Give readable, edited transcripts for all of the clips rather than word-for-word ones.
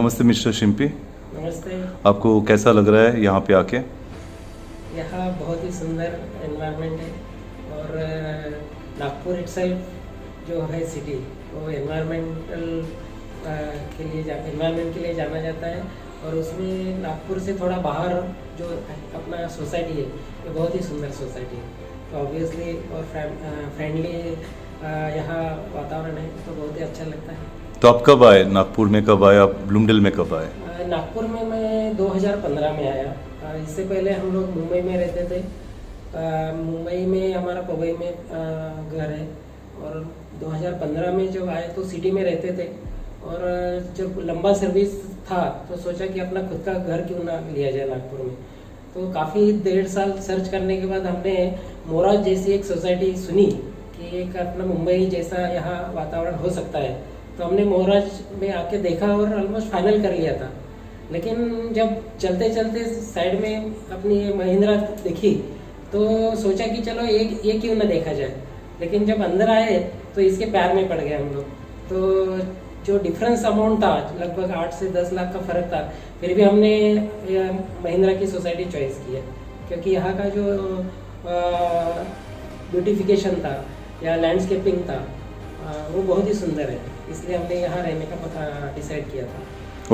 नमस्ते मिस्टर शिम्पी, नमस्ते। आपको कैसा लग रहा है यहाँ पे आके? यहाँ बहुत ही सुंदर एनवायरनमेंट है और नागपुर इटसेल्फ जो है सिटी वो एनवायरनमेंट के लिए जाना जाता है। और उसमें नागपुर से थोड़ा बाहर जो अपना सोसाइटी है ये बहुत ही सुंदर सोसाइटी है। तो ऑब्वियसली और फ्रेंडली यहाँ वातावरण है तो बहुत ही अच्छा लगता है। तो आप कब आए नागपुर में, कब आए आप, ब्लूमडिल में कब आए? नागपुर में मैं 2015 में आया। इससे पहले हम लोग मुंबई में रहते थे। मुंबई में हमारा पवई में घर है और 2015 में जब आए तो सिटी में रहते थे। और जब लंबा सर्विस था तो सोचा कि अपना खुद का घर क्यों ना लिया जाए नागपुर में। तो काफ़ी 1.5 साल सर्च करने के बाद हमने मोराज जैसी एक सोसाइटी सुनी कि एक अपना मुंबई जैसा यहाँ वातावरण हो सकता है। तो हमने मोराज में आके देखा और ऑलमोस्ट फाइनल कर लिया था। लेकिन जब चलते चलते साइड में अपनी महिंद्रा दिखी तो सोचा कि चलो ये क्यों ना देखा जाए। लेकिन जब अंदर आए तो इसके प्यार में पड़ गए हम लोग। तो जो डिफरेंस अमाउंट था लगभग 8 से 10 लाख का फ़र्क था, फिर भी हमने महिंद्रा की सोसाइटी चॉइस की है क्योंकि यहाँ का जो ब्यूटिफिकेशन था या लैंडस्केपिंग था वो बहुत ही सुंदर है। इसलिए हमने यहाँ रहने का डिसाइड किया था।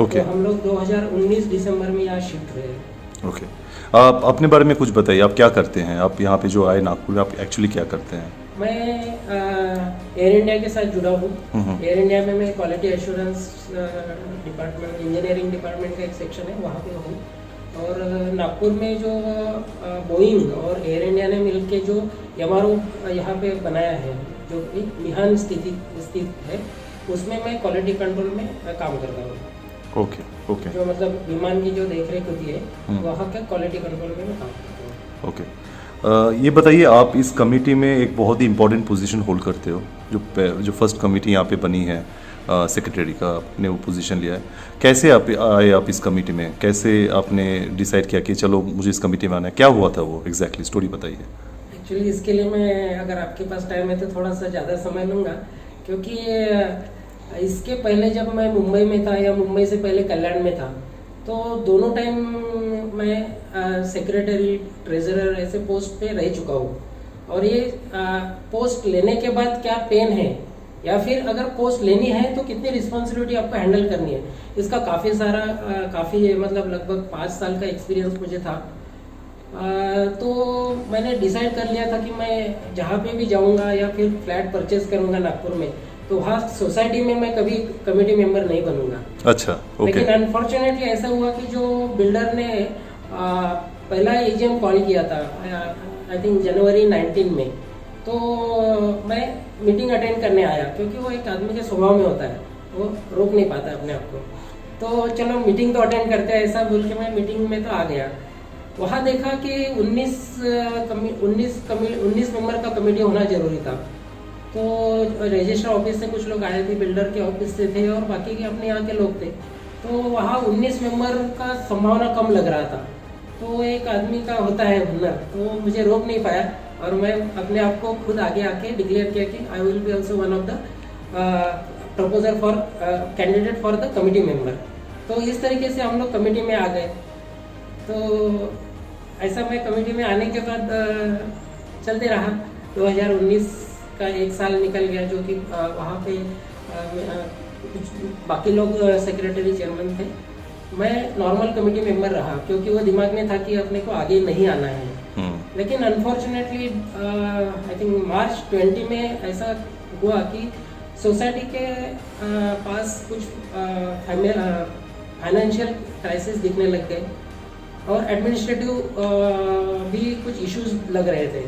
ओके। तो हम लोग 2019 दिसंबर में यहाँ शिफ्ट हुए। ओके, आप अपने बारे में कुछ बताइए, आप क्या करते हैं? आप यहाँ पे जो आए नागपुर में, आप एक्चुअली क्या करते हैं? मैं एयर इंडिया के साथ जुड़ा हूँ। एयर इंडिया में मैं quality assurance department, engineering department का एक सेक्शन है वहाँ पे हूँ। और नागपुर में जो बोइंग और एयर इंडिया ने मिलके जो MRO यहाँ पे बनाया है जो एक मिहान स्थित है, उसमें मैं क्वालिटी कंट्रोल में काम करता हूँ। ओके ओके जो मतलब विमान की जो देखरेख होती है वहाँ के क्वालिटी कंट्रोल में मैं काम करता हूँ। ओके, ये बताइए, आप इस कमेटी में एक बहुत ही इम्पोर्टेंट पोजीशन होल्ड करते हो, जो फर्स्ट कमेटी यहाँ पे बनी है, सेक्रेटरी का आपने वो पोजीशन लिया है। कैसे आप आए आप इस कमेटी में? कैसे आपने डिसाइड किया कि चलो मुझे इस कमेटी में आना है? क्या हुआ था वो एग्जैक्टली स्टोरी बताइए। एक्चुअली इसके लिए मैं, अगर आपके पास टाइम है तो थोड़ा सा ज़्यादा समय लूँगा क्योंकि इसके पहले जब मैं मुंबई में था या मुंबई से पहले कल्याण में था तो दोनों टाइम मैं सेक्रेटरी, ट्रेजरर ऐसे पोस्ट पे रह चुका हूँ। और ये पोस्ट लेने के बाद क्या पेन है या फिर अगर पोस्ट लेनी है तो कितनी रिस्पॉन्सिबिलिटी आपको हैंडल करनी है, इसका काफ़ी मतलब लगभग 5 साल का एक्सपीरियंस मुझे था। तो मैंने डिसाइड कर लिया था कि मैं जहाँ पे भी जाऊँगा या फिर फ्लैट परचेज करूँगा नागपुर में तो वहाँ सोसाइटी में मैं कभी कमेटी मेंबर नहीं बनूंगा। अच्छा, ओके। लेकिन अनफॉर्चुनेटली ऐसा हुआ कि जो बिल्डर ने पहला AGM कॉल किया था आई थिंक जनवरी 19 में, तो मैं मीटिंग अटेंड करने आया क्योंकि वो एक आदमी के स्वभाव में होता है, वो रोक नहीं पाता अपने आप को। तो चलो मीटिंग तो अटेंड करते हैं ऐसा बोल के मैं मीटिंग में तो आ गया। वहाँ देखा कि 19 मेंबर का कमेटी होना जरूरी था। तो रजिस्टर ऑफिस से कुछ लोग आए थे, बिल्डर के ऑफिस से थे और बाकी के अपने यहाँ के लोग थे। तो वहाँ 19 मेंबर का संभावना कम लग रहा था। तो एक आदमी का होता है हुनर, तो मुझे रोक नहीं पाया और मैं अपने आप को खुद आगे आके डिक्लेयर किया कि I will be also one of the proposer for candidate for the committee member. तो इस तरीके से हम लोग कमेटी में आ गए। तो ऐसा मैं कमेटी में आने के बाद चलते रहा। 2019 का 1 साल निकल गया जो कि वहाँ पे बाकी लोग सेक्रेटरी चेयरमैन थे, मैं नॉर्मल कमेटी मेंबर रहा क्योंकि वो दिमाग में था कि अपने को आगे नहीं आना है। लेकिन अनफॉर्चुनेटली आई थिंक मार्च 20 में ऐसा हुआ कि सोसाइटी के पास कुछ फाइनेंशियल क्राइसिस दिखने लग गए और एडमिनिस्ट्रेटिव भी कुछ इश्यूज लग रहे थे।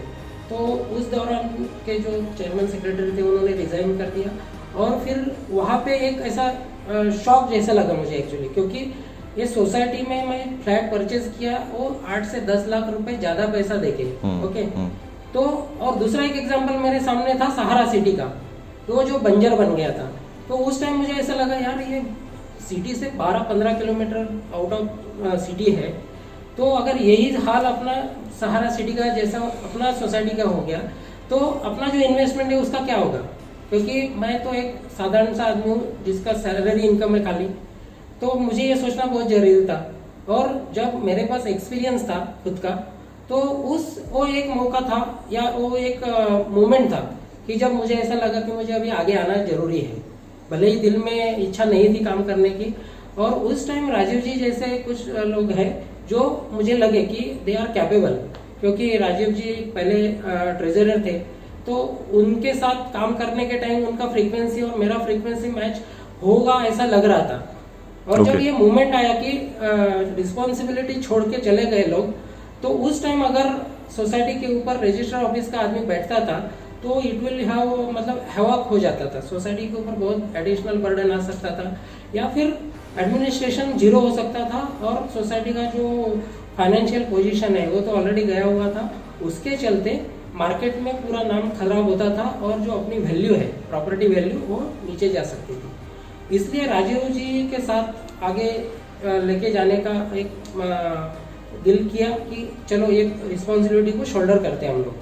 तो उस दौरान के जो चेयरमैन सेक्रेटरी थे उन्होंने रिजाइन कर दिया और फिर वहाँ पे एक ऐसा शॉक जैसा लगा मुझे एक्चुअली, क्योंकि ये सोसाइटी में मैं फ्लैट परचेज किया वो 8 से 10 लाख रुपए ज्यादा पैसा देके। ओके। तो और दूसरा एक एग्जांपल मेरे सामने था सहारा सिटी का, तो जो बंजर बन गया था। तो उस टाइम मुझे ऐसा लगा यार ये सिटी से 12-15 किलोमीटर आउट ऑफ सिटी है, तो अगर यही हाल अपना सहारा सिटी का जैसा अपना सोसाइटी का हो गया तो अपना जो इन्वेस्टमेंट है उसका क्या होगा? क्योंकि मैं तो एक साधारण सा आदमी हूँ जिसका सैलरी इनकम है खाली, तो मुझे ये सोचना बहुत जरूरी था। और जब मेरे पास एक्सपीरियंस था खुद का, तो वो एक मौका था या वो एक मोमेंट था कि जब मुझे ऐसा लगा कि मुझे अभी आगे आना जरूरी है, भले ही दिल में इच्छा नहीं थी काम करने की। और उस टाइम राजीव जी जैसे कुछ लोग हैं जो मुझे लगे कि दे आर कैपेबल, क्योंकि राजीव जी पहले ट्रेजरर थे, तो उनके साथ काम करने के टाइम उनका फ्रीक्वेंसी और मेरा फ्रीक्वेंसी मैच होगा ऐसा लग रहा था। और जब ये मूवमेंट आया कि रिस्पॉन्सिबिलिटी छोड़ के चले गए लोग, तो उस टाइम अगर सोसाइटी के ऊपर रजिस्टर ऑफिस का आदमी बैठता था तो इट विल हैव मतलब हैवक हो जाता था, सोसाइटी के ऊपर बहुत एडिशनल बर्डन आ सकता था, या फिर एडमिनिस्ट्रेशन जीरो हो सकता था और सोसाइटी का जो फाइनेंशियल पोजीशन है वो तो ऑलरेडी गया हुआ था। उसके चलते मार्केट में पूरा नाम खराब होता था और जो अपनी वैल्यू है, प्रॉपर्टी वैल्यू, वो नीचे जा सकती थी। इसलिए राजीव जी के साथ आगे लेके जाने का एक दिल किया कि चलो ये रिस्पॉन्सिबिलिटी को शोल्डर करते हैं हम लोग।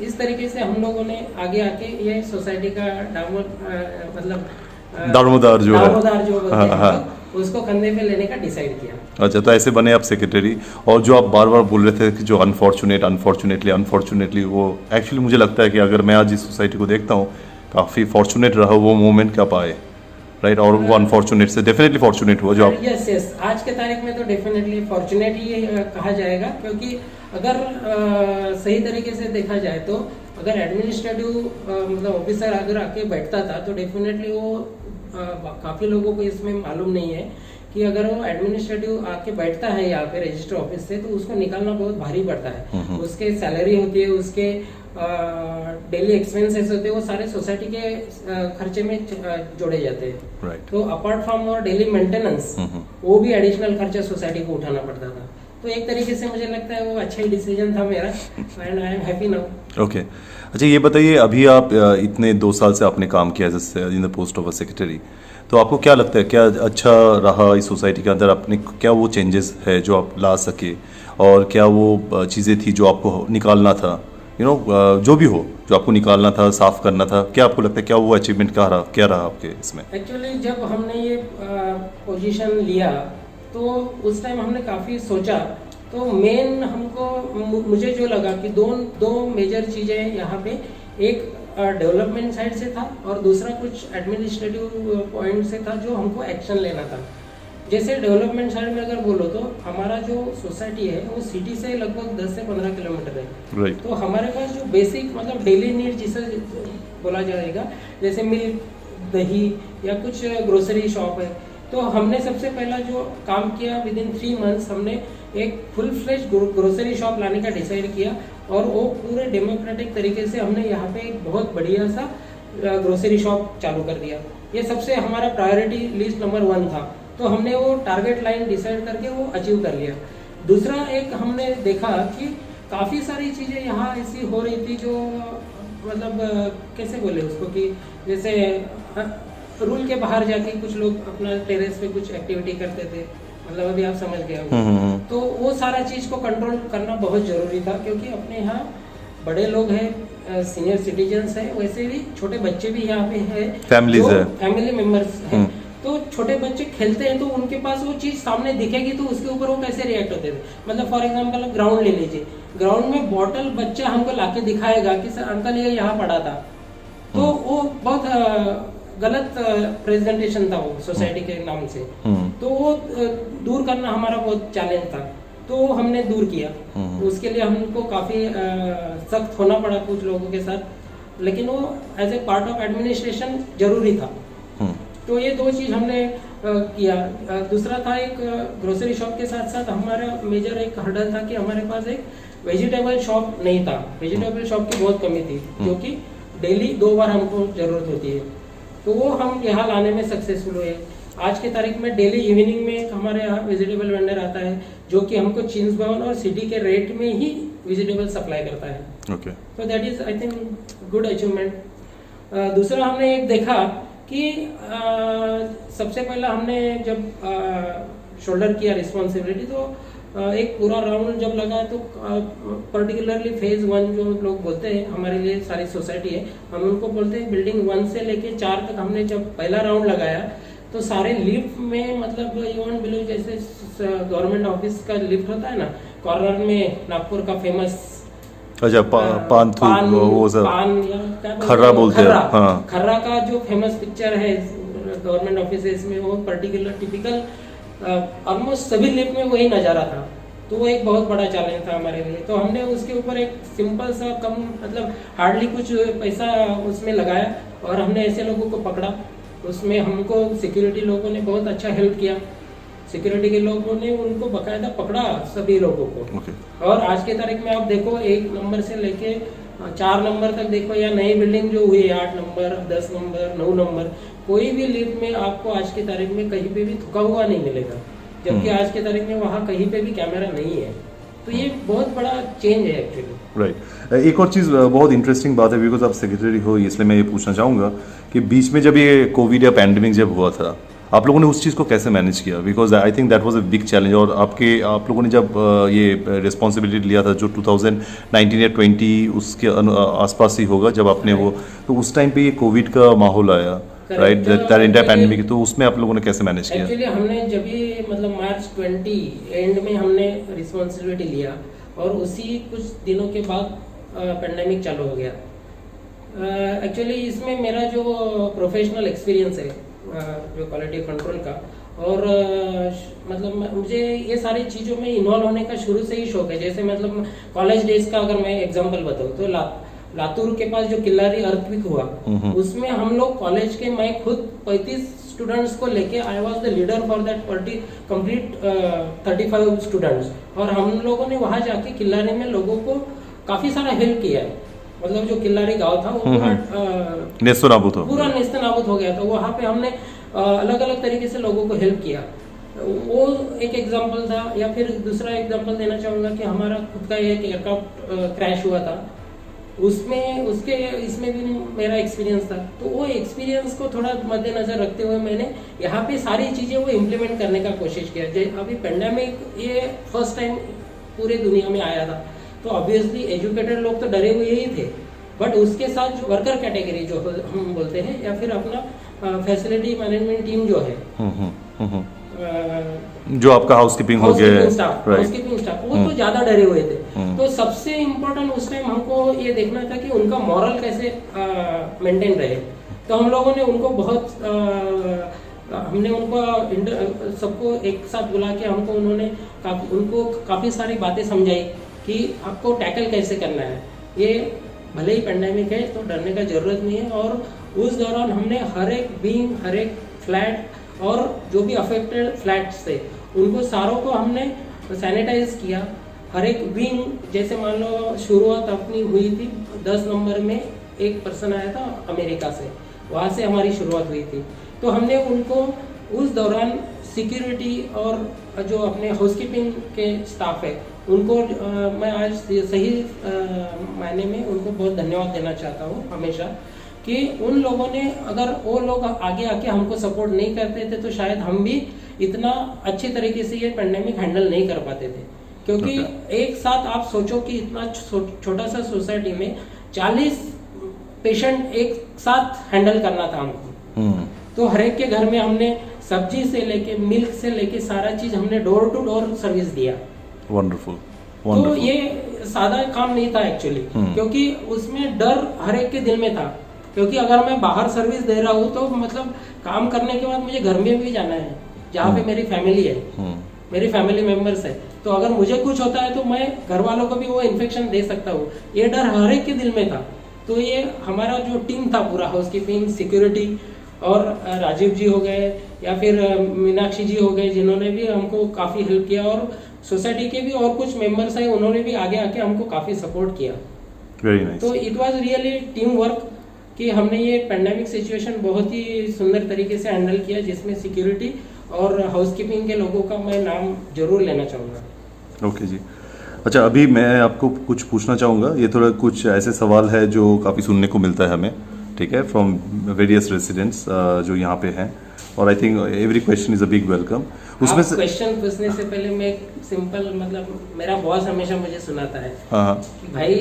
इस तरीके से हम लोगों ने आगे आके ये सोसाइटी का दारोमदार जो बोलते हैं, उसको कंधे पे लेने का डिसाइड किया। अच्छा, तो ऐसे बने आप सेक्रेटरी। और जो आप बार बार बोल रहे थे कि जो अनफॉर्चुनेटली वो एक्चुअली मुझे लगता है कि अगर मैं आज इस सोसाइटी को देखता हूँ, काफ़ी फॉर्चुनेट रहा वो मोमेंट क्या पाए, राइट? और वो अनफॉर्चुनेट से डेफिनेटली फॉर्चुनेट हुआ जो आप। यस, आज के तारीख में तो डेफिनेटली फॉर्चुनेट ही कहा जाएगा, क्योंकि अगर सही तरीके से देखा जाए तो अगर एडमिनिस्ट्रेटिव मतलब ऑफिसर अगर आके बैठता था तो डेफिनेटली वो काफी लोगों को इसमें मालूम नहीं है कि अगर वो एडमिनिस्ट्रेटिव आके बैठता है यहाँ पे रजिस्टर ऑफिस से, तो उसको निकालना बहुत भारी पड़ता है। उसके सैलरी होती है, उसके डेली एक्सपेंसेस होते हैं, वो सारे सोसाइटी के खर्चे में जोड़े जाते हैं। right. तो अपार्ट फ्रॉम और डेली मेंटेनेंस, वो भी एडिशनल खर्चा सोसाइटी को उठाना पड़ता था। तो एक तरीके से मुझे लगता है वो अच्छा ही डिसीजन था मेरा, and I am happy now. Okay, अच्छा ये बताइए, अभी आप इतने 2 साल से आपने काम किया in the post of a secretary, तो आपको क्या लगता है, क्या अच्छा रहा इस सोसाइटी के अंदर? आपने क्या वो चेंजेस है जो आप ला सके, और क्या वो चीज़ें थी जो आपको निकालना था, जो भी हो, जो आपको निकालना था, साफ करना था, क्या आपको लगता है क्या वो अचीवमेंट क्या रहा आपके इसमें? एक्चुअली जब हमने ये पोजीशन लिया तो उस टाइम हमने काफ़ी सोचा। तो मेन मुझे जो लगा कि दो मेजर चीज़ें यहाँ पे, एक डेवलपमेंट साइड से था और दूसरा कुछ एडमिनिस्ट्रेटिव पॉइंट से था जो हमको एक्शन लेना था। जैसे डेवलपमेंट साइड में अगर बोलो तो हमारा जो सोसाइटी है वो सिटी से लगभग 10 से 15 किलोमीटर है। right. तो हमारे पास जो बेसिक मतलब डेली नीड जिसे बोला जाएगा, जैसे मिल्क, दही या कुछ ग्रोसरी शॉप है, तो हमने सबसे पहला जो काम किया विदिन 3 मंथ्स हमने एक फुल फ्लेश ग्रोसरी शॉप लाने का डिसाइड किया, और वो पूरे डेमोक्रेटिक तरीके से हमने यहाँ पे एक बहुत बढ़िया सा ग्रोसरी शॉप चालू कर दिया। ये सबसे हमारा प्रायोरिटी लिस्ट नंबर 1 था। तो हमने वो टारगेट लाइन डिसाइड करके वो अचीव कर लिया। दूसरा एक हमने देखा कि काफ़ी सारी चीज़ें यहाँ ऐसी हो रही थी जो मतलब कैसे बोले उसको, कि जैसे रूल के बाहर जाके कुछ लोग अपना टेरेस पे कुछ एक्टिविटी करते थे, मतलब अभी आप समझ गए होंगे। तो वो सारा चीज को कंट्रोल करना बहुत जरूरी था, क्योंकि अपने यहाँ बड़े लोग हैं, सीनियर सिटीजन्स हैं, वैसे भी छोटे बच्चे भी यहाँ पे हैं, फैमिली मेंबर्स हैं। तो छोटे बच्चे खेलते हैं तो उनके पास वो चीज सामने दिखेगी तो उसके ऊपर वो कैसे रिएक्ट होते थे। मतलब फॉर एग्जांपल ग्राउंड ले लीजिए, ग्राउंड में बॉटल बच्चा हमको लाके दिखाएगा कि सर अंकल ये यहाँ पड़ा था, तो वो बहुत गलत प्रेजेंटेशन था वो सोसाइटी के नाम से। तो वो दूर करना हमारा बहुत चैलेंज था, तो हमने दूर किया। उसके लिए हमको काफी सख्त होना पड़ा कुछ लोगों के साथ, लेकिन वो as a part of administration जरूरी था। तो ये 2 चीज हमने किया। दूसरा था एक ग्रोसरी शॉप के साथ साथ हमारा मेजर एक हर्डल था कि हमारे पास एक वेजिटेबल शॉप नहीं था। वेजिटेबल शॉप की बहुत कमी थी, क्योंकि डेली 2 बार हमको जरूरत होती है। तो वो हम यहाँ लाने में सक्सेसफुल हुए। आज के तारीख में डेली इवनिंग में हमारे यहाँ वेजिटेबल वेंडर आता है जो कि हमको चिंग्स भवन और सिटी के रेट में ही वेजिटेबल सप्लाई करता है। ओके, तो that is I think good achievement. दूसरा हमने एक देखा कि सबसे पहला हमने जब शोल्डर किया रिस्पॉन्सिबिलिटी, तो एक पूरा राउंड जब लगा तो पर्टिकुलरली फेज 1 जो लोग बोलते हैं, हमारे लिए सारी सोसाइटी है, हम उनको बोलते हैं बिल्डिंग 1 से लेके 4 तक हमने जब पहला राउंड लगाया तो सारे लिफ्ट में मतलब यू वोंट बिलीव, जैसे गवर्नमेंट ऑफिस का लिफ्ट होता है ना, कॉर्नर में नागपुर का फेमस अच्छा पान वो सब पान या क्या खर्रा बोलते हैं, हाँ। खर्रा का जो फेमस पिक्चर है गवर्नमेंट ऑफिस में, वो पर्टिकुलर टिपिकल ऑलमोस्ट सभी लिफ्ट में वही नज़ारा था। तो वो एक बहुत बड़ा चैलेंज था हमारे लिए। तो हमने उसके ऊपर एक सिंपल सा कम मतलब हार्डली कुछ पैसा उसमें लगाया और हमने ऐसे लोगों को पकड़ा। उसमें हमको सिक्योरिटी लोगों ने बहुत अच्छा हेल्प किया। सिक्योरिटी के लोगों ने उनको बकायदा पकड़ा सभी लोगों को। और आज के तारीख में आप देखो 1 नंबर से लेके 4 नंबर तक देखो, या नई बिल्डिंग जो हुई 8 नंबर 10 नंबर 9 नंबर, कोई भी लिफ्ट में आपको आज की तारीख में कहीं पे भी थुका हुआ नहीं मिलेगा, जबकि आज के तारीख में वहाँ कहीं पे भी कैमरा नहीं है। तो ये बहुत बड़ा चेंज है एक्चुअली। राइट। एक और चीज़ बहुत इंटरेस्टिंग बात है, बिकॉज आप सेक्रेटरी हो, इसलिए मैं ये पूछना चाहूँगा कि बीच में जब ये कोविड या पैंडेमिक जब हुआ था, आप लोगों ने उस चीज़ को कैसे मैनेज किया? Because I think that was a big challenge. और आप लोगों ने जब ये रिस्पॉन्सिबिलिटी लिया था, जो 2019 या 20 उसके आसपास ही होगा जब आपने वो, तो उस टाइम पे ये कोविड का माहौल आया, राइट, दैट एंटायर पैंडेमिक, तो उसमें आप लोगों ने कैसे मैनेज किया? एक्चुअली हमने जब ये मतलब मार्च 20 एंड में हमने रिस्पॉन्सिबिलिटी लिया और उसी कुछ दिनों के बाद पैंडेमिक चालू हो गया। एक्चुअली इसमें मेरा जो प्रोफेशनल एक्सपीरियंस है जो क्वालिटी कंट्रोल का, और मतलब मुझे ये सारी चीज़ों में इन्वॉल्व होने का शुरू से ही शौक है। जैसे मतलब कॉलेज डेज का अगर मैं एग्जांपल बताऊँ तो लातूर के पास जो किल्लारी अर्थक्वेक हुआ, उसमें हम लोग कॉलेज के, मैं खुद 35 स्टूडेंट्स को लेके I was the leader for that complete 35 students. और हम लोगों ने वहां जाके किल्लारी में लोगों को काफी सारा हेल्प किया है। मतलब जो किल्लारी गांव था वो पूरा नेस्तनाबूत हो गया था। वहां पे हमने अलग अलग तरीके से लोगों को हेल्प किया। वो एक एग्जांपल था। या फिर दूसरा एग्जांपल देना चाहूंगा कि हमारा खुद का एक एयरक्राफ्ट क्रैश हुआ था, इसमें भी मेरा एक्सपीरियंस था। तो वो एक्सपीरियंस को थोड़ा मद्देनजर रखते हुए मैंने यहाँ पे सारी चीजें वो इम्प्लीमेंट करने का कोशिश किया। अभी पेंडेमिक ये फर्स्ट टाइम पूरे दुनिया में आया था, तो ऑब्वियसली एजुकेटेड लोग तो डरे हुए ही थे, बट उसके साथ जो वर्कर कैटेगरी जो हम बोलते हैं, या फिर अपना फैसिलिटी मैनेजमेंट टीम जो है, जो आपका हाउसकीपिंग हो गया, हाउसकीपिंग स्टाफ, वो तो ज्यादा डरे हुए थे। तो सबसे इम्पोर्टेंट उस टाइम हमको ये देखना था कि उनका मॉरल कैसे मेंटेन रहे। तो हम लोगों ने उनको हमने उनको सबको एक साथ बुला के उन्होंने उनको काफी सारी बातें समझाई कि आपको टैकल कैसे करना है। ये भले ही पेंडेमिक है तो डरने का जरूरत नहीं है। और उस दौरान हमने हर एक विंग, हर एक फ्लैट और जो भी अफेक्टेड फ्लैट्स थे उनको सारों को हमने सैनिटाइज किया। हर एक विंग, जैसे मान लो शुरुआत अपनी हुई थी 10 नंबर में, एक पर्सन आया था अमेरिका से, वहाँ से हमारी शुरुआत हुई थी। तो हमने उनको उस दौरान सिक्योरिटी और जो अपने हाउसकीपिंग के स्टाफ है उनको मैं आज सही मायने में उनको बहुत धन्यवाद देना चाहता हूँ हमेशा, कि उन लोगों ने, अगर वो लोग आगे आके हमको सपोर्ट नहीं करते थे तो शायद हम भी इतना अच्छे तरीके से ये पेंडेमिक हैंडल नहीं कर पाते थे। क्योंकि एक साथ आप सोचो कि इतना छोटा सा सोसाइटी में 40 पेशेंट एक साथ हैंडल करना था हमको। तो हर एक के घर में हमने सब्जी से लेके मिल्क से लेके सारा चीज हमने डोर टू डोर सर्विस दिया। वंडरफुल। तो ये सादा काम नहीं था एक्चुअली, क्योंकि उसमें डर हर एक के दिल में था। क्योंकि अगर मैं बाहर सर्विस दे रहा हूँ तो मतलब काम करने के बाद मुझे घर में भी जाना है जहाँ पे मेरी फैमिली है, मेरी फैमिली मेंबर्स है। तो अगर मुझे कुछ होता है तो मैं घर वालों को भी वो इन्फेक्शन दे सकता हूँ। ये डर हर एक के दिल में था। तो ये हमारा जो टीम था पूरा, हाउसकीपिंग, सिक्योरिटी, और राजीव जी हो गए या फिर मीनाक्षी जी हो गए, जिन्होंने भी हमको काफी हेल्प किया, और सोसाइटी के भी और कुछ मेंबर्स हैं, उन्होंने भी आगे आके हमको काफी सपोर्ट किया। Very nice. तो it was really team work कि हमने ये पेंडेमिक सिचुएशन बहुत ही सुंदर तरीके से हैंडल किया, जिसमें सिक्योरिटी और हाउसकीपिंग के लोगों का मैं नाम जरूर लेना चाहूँगा। ओके जी। अच्छा, अभी मैं आपको कुछ पूछना चाहूँगा। ये थोड़ा कुछ ऐसे सवाल है जो काफ़ी सुनने को मिलता है हमें, ठीक है, फ्रॉम वेरियस रेसिडेंट्स जो यहाँ पे हैं, और I think every question is a big welcome. उसमें से क्वेश्चन पूछने से पहले मैं एक सिंपल, मतलब मेरा बॉस हमेशा मुझे सुनाता है कि भाई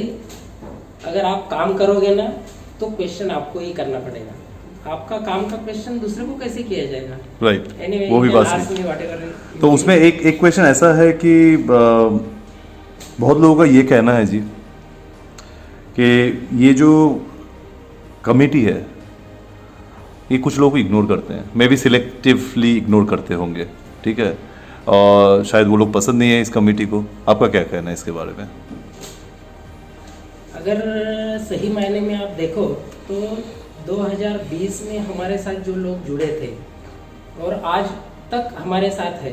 अगर आप काम करोगे ना तो क्वेश्चन आपको ही करना पड़ेगा। आपका काम का क्वेश्चन दूसरे को कैसे किया जाएगा। राइट, Anyway, वो भी you बात can ask सही। me whatever तो उसमें एक क्वेश्चन ऐसा है कि बहुत लोगों का ये कहना है जी कि ये जो कमेटी है ये कुछ लोग इग्नोर करते हैं, मे बी सिलेक्टिवली इग्नोर करते होंगे, ठीक है, और शायद वो लोग पसंद नहीं है इस कमेटी को। आपका क्या कहना है इसके बारे में? अगर सही मायने में आप देखो तो 2020 में हमारे साथ जो लोग जुड़े थे और आज तक हमारे साथ है,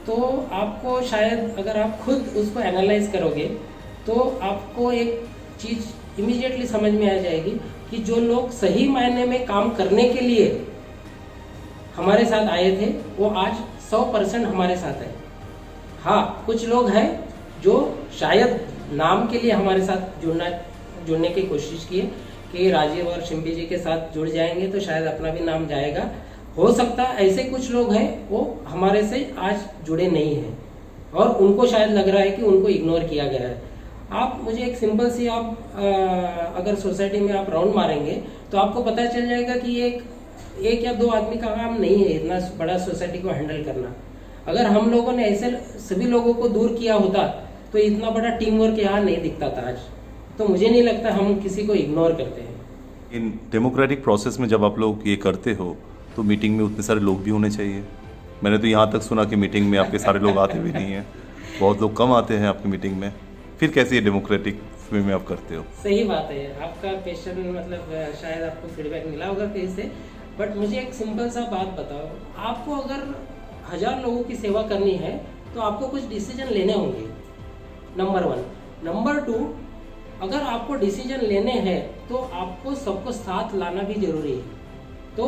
तो आपको शायद अगर आप खुद उसको एनालाइज करोगे तो आपको एक चीज़ इमीडिएटली समझ में आ जाएगी कि जो लोग सही मायने में काम करने के लिए हमारे साथ आए थे वो आज 100% हमारे साथ है। हाँ, कुछ लोग हैं जो शायद नाम के लिए हमारे साथ जुड़ने की कोशिश किए कि राजीव और शिम्पी जी के साथ जुड़ जाएंगे तो शायद अपना भी नाम जाएगा। हो सकता है ऐसे कुछ लोग हैं वो हमारे से आज जुड़े नहीं हैं और उनको शायद लग रहा है कि उनको इग्नोर किया गया है। आप मुझे एक सिंपल सी अगर सोसाइटी में आप राउंड मारेंगे तो आपको पता चल जाएगा कि एक या दो आदमी का काम नहीं है इतना बड़ा सोसाइटी को हैंडल करना। अगर हम लोगों ने ऐसे सभी लोगों को दूर किया होता तो इतना बड़ा टीम वर्क यहाँ नहीं दिखता था आज। तो मुझे नहीं लगता हम किसी को इग्नोर करते हैं। इन डेमोक्रेटिक प्रोसेस में जब आप लोग ये करते हो तो मीटिंग में उतने सारे लोग भी होने चाहिए। मैंने तो यहाँ तक सुना कि मीटिंग में आपके सारे लोग आते भी नहीं हैं, बहुत लोग कम आते हैं आपकी मीटिंग में, फिर कैसे ये डेमोक्रेटिक वे में आप करते हो? सही बात है, आपका क्वेश्चन मतलब शायद आपको फीडबैक मिला होगा कहीं से, बट मुझे एक सिंपल सा बात बताओ, आपको अगर 1000 लोगों की सेवा करनी है तो आपको कुछ डिसीजन लेने होंगे, नंबर 1। नंबर 2, अगर आपको डिसीजन लेने हैं तो आपको सबको साथ लाना भी जरूरी है। तो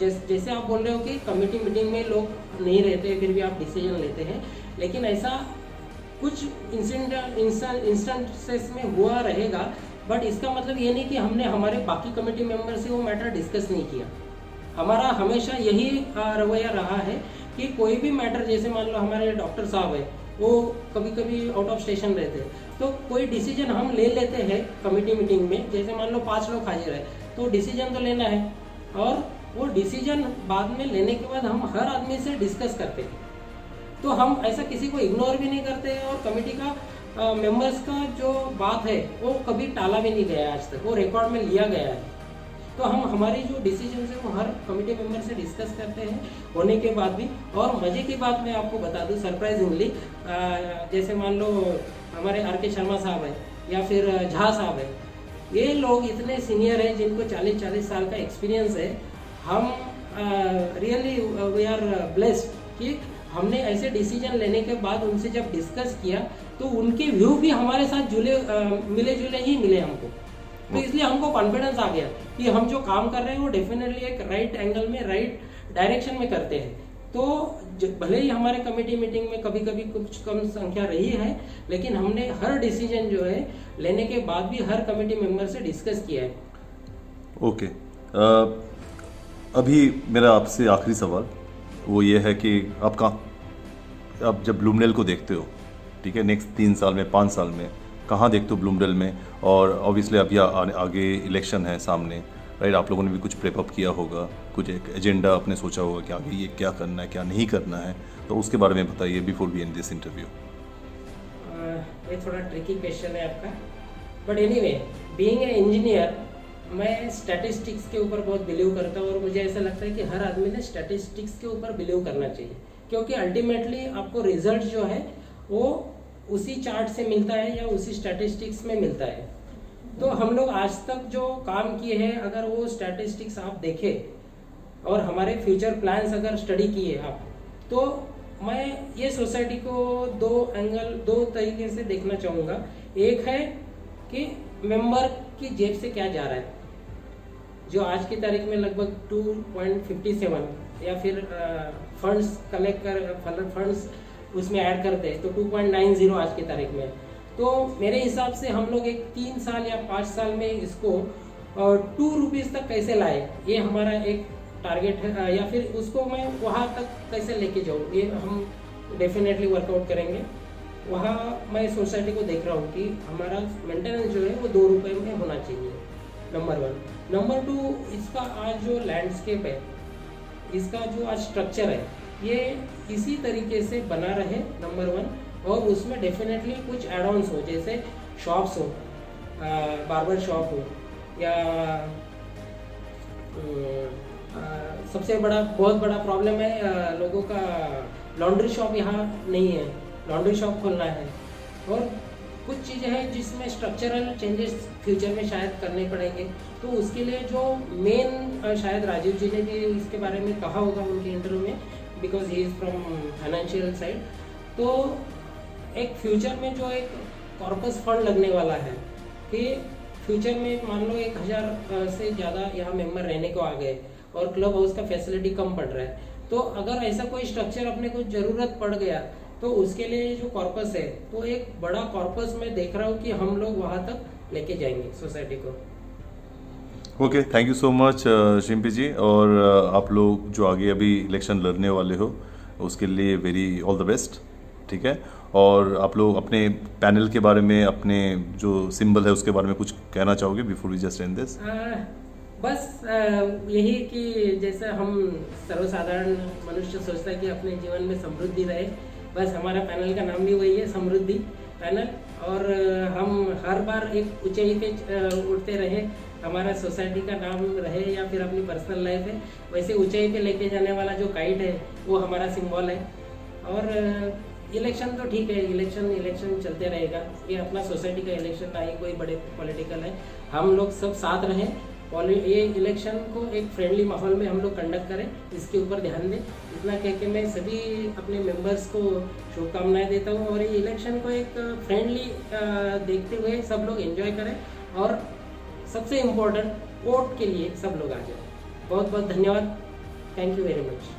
जैसे आप बोल रहे हो कि कमेटी मीटिंग में लोग नहीं रहते फिर भी आप डिसीजन लेते हैं, लेकिन ऐसा कुछ इंस्टेंसेस में हुआ रहेगा, बट इसका मतलब ये नहीं कि हमने हमारे बाकी कमेटी मेंबर से वो मैटर डिस्कस नहीं किया। हमारा हमेशा यही रवैया रहा है कि कोई भी मैटर, जैसे मान लो हमारे डॉक्टर साहब है वो कभी कभी आउट ऑफ स्टेशन रहते हैं, तो कोई डिसीजन हम ले लेते हैं कमेटी मीटिंग में, जैसे मान लो 5 लोग हाजिर है तो डिसीजन तो लेना है, और वो डिसीजन बाद में लेने के बाद हम हर आदमी से डिस्कस करते हैं। तो हम ऐसा किसी को इग्नोर भी नहीं करते हैं, और कमेटी का मेंबर्स का जो बात है वो कभी टाला भी नहीं गया आज तक, वो रिकॉर्ड में लिया गया है। तो हम हमारी जो डिसीजन है वो हर कमेटी मेंबर से डिस्कस करते हैं होने के बाद भी। और मजे की बात मैं आपको बता दूं सरप्राइजिंगली, जैसे मान लो हमारे RK शर्मा साहब है या फिर झा साहब है, ये लोग इतने सीनियर हैं जिनको 40-40 साल का एक्सपीरियंस है। हम रियली वी आर ब्लेस्ड कि हमने ऐसे डिसीजन लेने के बाद उनसे जब डिस्कस किया तो उनके व्यू भी हमारे साथ मिले जुले ही मिले हमको। तो इसलिए हमको कॉन्फिडेंस आ गया कि हम जो काम कर रहे हैं वो डेफिनेटली एक राइट एंगल में, राइट डायरेक्शन में करते हैं। तो भले ही हमारे कमेटी मीटिंग में कभी कभी कुछ कम संख्या रही है, लेकिन हमने हर डिसीजन जो है लेने के बाद भी हर कमेटी मेंबर से डिस्कस किया है। ओके, अभी मेरा आपसे आखिरी सवाल वो ये है कि आप जब ब्लूमडेल को देखते हो, ठीक है, नेक्स्ट 3 साल में 5 साल में कहाँ देखते हो ब्लूमडेल में? और ऑब्वियसली अभी आगे इलेक्शन है सामने, राइट? आप लोगों ने भी कुछ प्रेपअप किया होगा, कुछ एक एजेंडा आपने सोचा होगा कि आगे ये क्या करना है क्या नहीं करना है, तो उसके बारे में बताइए before we end this interview. ये थोड़ा ट्रिकी क्वेश्चन है आपका, but anyway, being a engineer मैं स्टैटिस्टिक्स के ऊपर बहुत बिलीव करता हूँ, और मुझे ऐसा लगता है कि हर आदमी ने स्टैटिस्टिक्स के ऊपर बिलीव करना चाहिए, क्योंकि अल्टीमेटली आपको रिजल्ट जो है वो उसी चार्ट से मिलता है या उसी स्टैटिस्टिक्स में मिलता है। तो हम लोग आज तक जो काम किए हैं, अगर वो स्टैटिस्टिक्स आप देखें और हमारे फ्यूचर प्लान्स अगर स्टडी किए आप, तो मैं ये सोसाइटी को 2 तरीके से देखना चाहूँगा। एक है कि मेंबर की जेब से क्या जा रहा है, जो आज की तारीख में लगभग 2.57 या फिर फंड्स कलेक्ट कर फंड्स उसमें ऐड करते हैं तो 2.90 आज की तारीख में। तो मेरे हिसाब से हम लोग एक 3 साल या 5 साल में इसको 2 रुपीज़ तक कैसे लाए, ये हमारा एक टारगेट है, या फिर उसको मैं वहाँ तक कैसे लेके जाऊँ, ये हम डेफिनेटली वर्कआउट करेंगे। वहाँ मैं सोसाइटी को देख रहा हूँ कि हमारा मेंटेनेंस जो है वो 2 रुपये में होना चाहिए। नंबर 1। नंबर 2, इसका आज जो लैंडस्केप है, इसका जो आज स्ट्रक्चर है, ये इसी तरीके से बना रहे, नंबर 1। और उसमें डेफिनेटली कुछ एड ऑन्स हो, जैसे शॉप्स हो, बार्बर शॉप हो, या सबसे बहुत बड़ा प्रॉब्लम है लोगों का, लॉन्ड्री शॉप यहाँ नहीं है, लॉन्ड्री शॉप खोलना है। और कुछ चीज़ें हैं जिसमें स्ट्रक्चरल चेंजेस फ्यूचर में शायद करने पड़ेंगे, तो उसके लिए जो मेन, शायद राजीव जी ने भी इसके बारे में कहा होगा उनके इंटरव्यू में, because he is from financial side. तो एक फ्यूचर में जो एक कॉर्पस फंड लगने वाला है कि फ्यूचर में मान लो 1000 से ज़्यादा यहाँ मेंबर रहने को आ गए और क्लब हाउस का फैसिलिटी कम पड़ रहा है, तो अगर ऐसा कोई स्ट्रक्चर अपने को ज़रूरत पड़ गया तो उसके लिए जो कॉर्पस है, तो एक बड़ा कॉर्पस मैं देख रहा हूँ कि हम लोग वहाँ तक लेके जाएंगे सोसाइटी को। Okay, thank you so much Shimpi ji. और आप लोग जो आगे अभी इलेक्शन लड़ने वाले हो, उसके लिए वेरी ऑल द बेस्ट, ठीक है। और आप लोग अपने पैनल के बारे में, अपने जो सिंबल है उसके बारे में कुछ कहना चाहोगे before we just end this? बस यही कि जैसे हम सर्वसाधारण मनुष्य सोचता है कि अपने जीवन में समृद्धि रहे, बस हमारा पैनल का नाम भी वही है, समृद्धि पैनल। और हम हर बार एक ऊंचाई पे उठते रहे, हमारा सोसाइटी का नाम रहे या फिर अपनी पर्सनल लाइफ है, वैसे ऊंचाई पे लेके जाने वाला जो काइट है वो हमारा सिंबल है। और इलेक्शन तो ठीक है, इलेक्शन चलते रहेगा, ये अपना सोसाइटी का इलेक्शन ना ही कोई बड़े पॉलिटिकल है, हम लोग सब साथ रहें। ये इलेक्शन को एक फ्रेंडली माहौल में हम लोग कंडक्ट करें, इसके ऊपर ध्यान दें। इतना कह के मैं सभी अपने मेंबर्स को शुभकामनाएं देता हूँ, और ये इलेक्शन को एक फ्रेंडली देखते हुए सब लोग एंजॉय करें, और सबसे इम्पोर्टेंट वोट के लिए सब लोग आ जाए। बहुत बहुत धन्यवाद, थैंक यू वेरी मच।